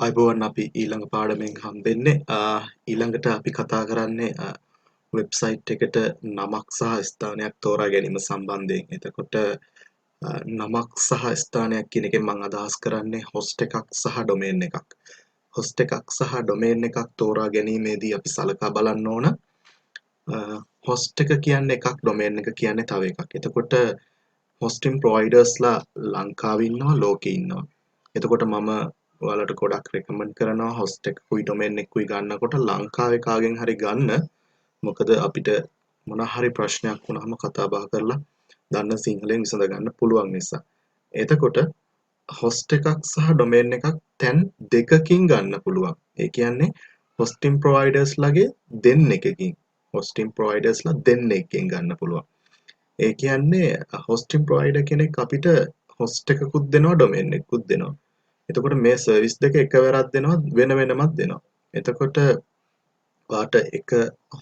අයිබෝවන් අපි ඊළඟ පාඩමෙන් හම්බෙන්නේ ඊළඟට අපි කතා කරන්නේ වෙබ්සයිට් එකට නමක් සහ ස්ථානයක් තෝරා ගැනීම සම්බන්ධයෙන්. එතකොට නමක් සහ ස්ථානයක් කියන එකෙන් මම අදහස් කරන්නේ හොස්ට් එකක් සහ ඩොමේන් එකක්. හොස්ට් එකක් සහ ඩොමේන් එකක් තෝරා ගැනීමේදී අපි සලකා බලන්න ඕන හොස්ට් එක කියන්නේ එකක්, ඩොමේන් එක කියන්නේ තව එකක්. එතකොට හොස්ටින් ප්‍රොවයිඩර්ස්ලා ලංකාවේ ඉන්නවා, ලෝකේ ඉන්නවා. එතකොට මම ඔයාලට ගොඩක් රෙකමන්ඩ් කරනවා හොස්ට් එකකුයි ඩොමේන් එකකුයි ගන්නකොට ලංකාවේ කාගෙන් හරි ගන්න. මොකද අපිට මොන හරි ප්‍රශ්නයක් වුණාම කතා බහ කරලා දන්න සිංහලෙන් විසඳ ගන්න පුළුවන් නිසා. එතකොට හොස්ට් එකක් සහ ඩොමේන් එකක් තැන් දෙකකින් ගන්න පුළුවන්. ඒ කියන්නේ හොස්ටින් ප්‍රොවයිඩර්ස්ලාගේ දෙන්නෙක්කින්. හොස්ටින් ප්‍රොවයිඩර්ස්ලා දෙන්නෙක්ගෙන් ගන්න පුළුවන්. ඒ කියන්නේ හොස්ටින් ප්‍රොවයිඩර් කෙනෙක් අපිට හොස්ට් එකකුත් දෙනවා, ඩොමේන් එකකුත් දෙනවා. එතකොට මේ සර්විස් දෙක එකවරක් දෙනවා, වෙන වෙනමත් දෙනවා. එතකොට ඔයාට එක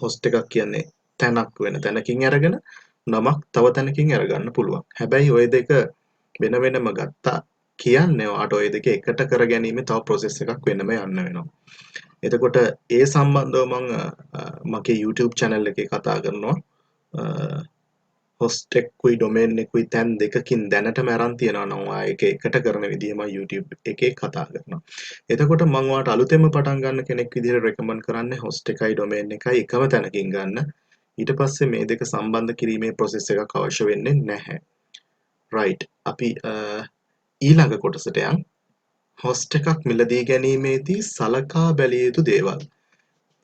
හොස්ට් එකක් කියන්නේ තැනක් වෙන තැනකින් අරගෙන නමක් තව තැනකින් අරගන්න පුළුවන්. හැබැයි ওই දෙක වෙන වෙනම ගත්තා කියන්නේ ඔයාට ওই දෙක එකට කර ගැනීම තව ප්‍රොසෙස් එකක් වෙනම යන්න වෙනවා. එතකොට ඒ සම්බන්ධව මගේ YouTube channel එකේ කතා කරනවා. හොස්ට් එකකුයි ඩොමේන් එකකුයි තැන් දෙකකින් දැනටම අරන් තියනවා නම් ඔයා ඒක එකට කරන විදිහ මම YouTube එකේ කතා කරනවා. එතකොට මම ඔයාට අලුතෙන්ම පටන් ගන්න කෙනෙක් විදිහට රෙකමන්ඩ් කරන්නේ හොස්ට් එකයි ඩොමේන් එකයි එකම තැනකින් ගන්න. ඊට පස්සේ මේ දෙක සම්බන්ධ කිරීමේ process එකක් අවශ්‍ය වෙන්නේ නැහැ. right. අපි ඊළඟ කොටසට යන් හොස්ට් එකක් මිලදී ගැනීමේදී සලකා බැලිය යුතු දේවල්.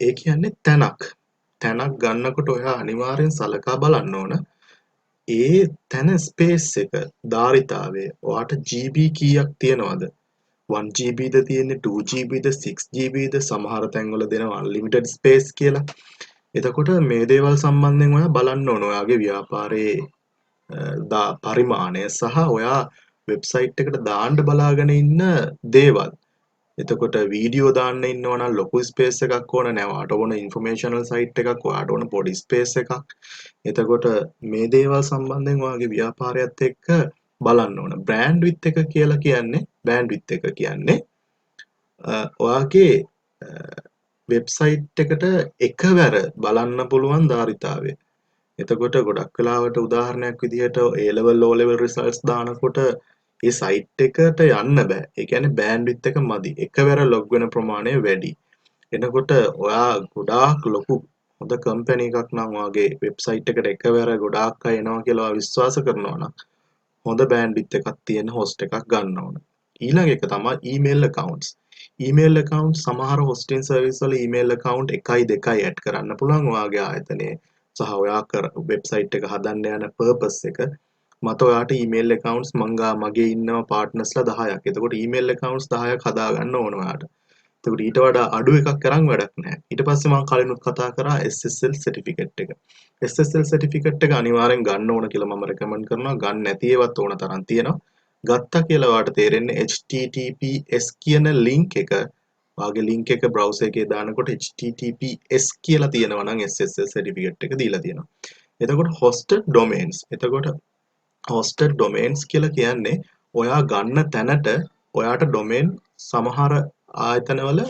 ඒ කියන්නේ තැනක් ගන්නකොට ඔයා අනිවාර්යෙන් සලකා බලන්න ඕන ඒ තැන ස්පේස් එක ධාරිතාවය ඔයාට GB කීයක් තියෙනවද 1GB ද තියෙන්නේ 2GB ද 6GB ද සමහර තැන්වල දෙනවා unlimited space කියලා. එතකොට මේ දේවල් සම්බන්ධයෙන් ඔයා බලන්න ඕන ඔයාගේ ව්‍යාපාරයේ පරිමාණය සහ ඔයා වෙබ්සයිට් එකට දාන්න බලාගෙන ඉන්න දේවල්. එතකොට වීඩියෝ දාන්න ඉන්නවා නම් ලොකු ස්පේස් එකක් ඕන නෑ. ඔයාට ඕන ඉන්ෆර්මේෂනල් සයිට් එකක්, ඔයාට ඕන පොඩි ස්පේස් එකක්. එතකොට මේ දේවල් සම්බන්ධයෙන් ඔයාගේ ව්‍යාපාරයත් එක්ක බලන්න ඕන. බෑන්ඩ්විඩ්ත් එක කියලා කියන්නේ බෑන්ඩ්විඩ්ත් එක කියන්නේ ඔයාගේ වෙබ්සයිට් එකට එකවර බලන්න පුළුවන් ධාරිතාවය. එතකොට ගොඩක් වෙලාවට උදාහරණයක් විදිහට A level O level results දානකොට A site එකට යන්න බෑ. ඒ කියන්නේ බෑන්ඩ්විඩ්ත් එක මදි. එකවර ලොග් වෙන ප්‍රමාණය වැඩි. එනකොට ඔයා ගොඩාක් ලොකු හොඳ කම්පැනි එකක් නම් ඔයාගේ වෙබ්සයිට් එකට එකවර ගොඩාක් අය එනවා කියලා ඔයා විශ්වාස කරනවා නම් හොඳ බෑන්ඩ්විඩ්ත් එකක් තියෙන හොස්ට් එකක් ගන්න ඕන. ඊළඟ එක තමයි ඊමේල් accounts. ඊමේල් account සමහර hosting service වල ඊමේල් account 1යි 2යි ඇඩ් කරන්න පුළුවන් ඔයාගේ ආයතනයේ සහ ඔයා වෙබ්සයිට් එක හදන්න යන purpose එක මත ඔයාට ඊමේල් accounts මගේ ඉන්නවා partnersලා 10ක්. එතකොට ඊමේල් accounts 10ක් හදා ගන්න ඕන ඔයාට. එතකොට ඊට වඩා අඩු එකක් කරන් වැඩක් නැහැ. ඊට පස්සේ මම කලිනුත් කතා කරා SSL certificate එක. SSL certificate එක අනිවාර්යෙන් ගන්න ඕන කියලා මම recommend කරනවා. ගන්න නැති ඒවත් ඕන තරම් තියෙනවා. ගත්තා කියලා ඔයාට තේරෙන්නේ HTTPS කියන link එක ඔයාගේ link එක browser එකේ දානකොට HTTPS කියලා තියෙනවා නම් SSL certificate එක දීලා තියෙනවා. එතකොට hosted domains. එතකොට hosted domains කියලා කියන්නේ ඔයා ගන්න තැනට ඔයාට domain සමහර ආයතනවල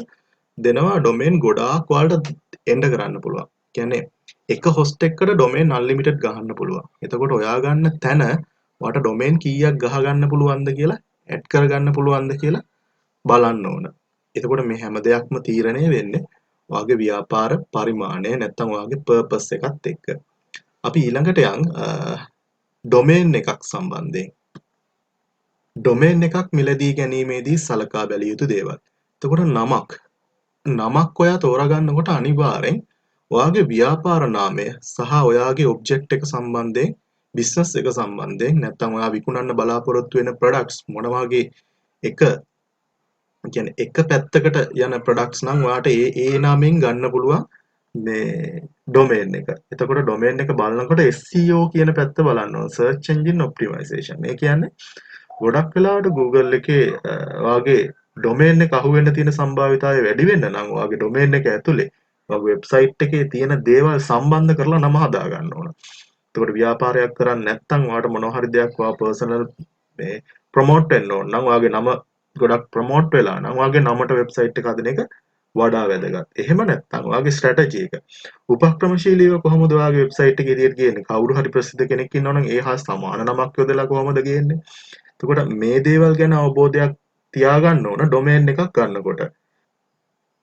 දෙනවා domain ගොඩාක් ඔයාලට එන්ඩ කරන්න පුළුවන්. කියන්නේ එක host එකකට domain unlimited ගහන්න පුළුවන්. එතකොට ඔයා ගන්න තැන ඔයාට domain කීයක් ගහ ගන්න පුළුවන්ද කියලා ඇඩ් කරගන්න පුළුවන්ද කියලා බලන්න ඕන. එතකොට මේ හැම දෙයක්ම තීරණය වෙන්නේ ඔයාගේ ව්‍යාපාර පරිමාණය නැත්නම් ඔයාගේ purpose එකත් එක්ක. අපි ඊළඟට යන් ඩොමේන් එකක් සම්බන්ධයෙන්. ඩොමේන් එකක් මිලදී ගැනීමේදී සලකා බැලිය යුතු දේවල්. එතකොට නමක් ඔයා තෝරගන්නකොට අනිවාර්යෙන් ඔයාගේ ව්‍යාපාර නාමය සහ ඔයාගේ ඔබ්ජෙක්ට් එක සම්බන්ධයෙන් බිස්නස් එක සම්බන්ධයෙන් නැත්නම් ඔයා විකුණන්න බලාපොරොත්තු වෙන ප්‍රොඩක්ට්ස් මොන වගේ එක පැත්තකට යන ප්‍රොඩක්ට්ස් නම් ඔයාට ඒ නාමයෙන් ගන්න පුළුවන් මේ ඩොමේන් එක. එතකොට ඩොමේන් එක බලනකොට SEO කියන පැත්ත බලන්න ඕන. search engine optimization. ඒ කියන්නේ ගොඩක් වෙලාවට Google එකේ ඔයාගේ ඩොමේන් එක අහුවෙන්න තියෙන සම්භාවිතාවය වැඩි වෙන්න නම් ඔයාගේ ඩොමේන් එක ඇතුලේ ඔයාගේ වෙබ්සයිට් එකේ තියෙන දේවල් සම්බන්ධ කරලා නම හදා ගන්න ඕන. එතකොට ව්‍යාපාරයක් කරන්නේ නැත්නම් ඔයාට මොනවා හරි දෙයක් ඔයා පර්සනල් මේ ප්‍රොමෝට් වෙන්න ඕන නම් ඔයාගේ නම ගොඩක් ප්‍රමෝට් වෙලා නම් ඔයාගේ නමට වෙබ්සයිට් එක හදන එක වඩා වැදගත්. එහෙම නැත්නම් ඔයාගේ ස්ට්‍රැටජි එක උපක්‍රමශීලීව කොහොමද ඔයාගේ වෙබ්සයිට් එක එළියට ගේන්නේ? කවුරු හරි ප්‍රසිද්ධ කෙනෙක් ඉන්නවනම් ඒ හා සමාන නමක් යොදලා කොහොමද ගේන්නේ? එතකොට මේ දේවල් ගැන අවබෝධයක් තියාගන්න ඕන ඩොමේන් එකක් ගන්නකොට.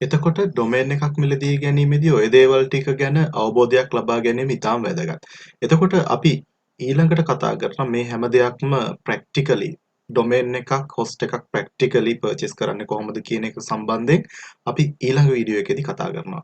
එතකොට ඩොමේන් එකක් මිලදී ගැනීමේදී ඔය දේවල් ටික ගැන අවබෝධයක් ලබා ගැනීම ඉතාම වැදගත්. එතකොට අපි ඊළඟට කතා කරන මේ හැම දෙයක්ම ප්‍රැක්ටිකලි ඩොමේන් එකක් හොස්ට් එකක් ප්‍රැක්ටිකලි පර්චේස් කරන්නේ කොහොමද කියන එක සම්බන්ධයෙන් අපි ඊළඟ වීඩියෝ එකේදී කතා කරනවා.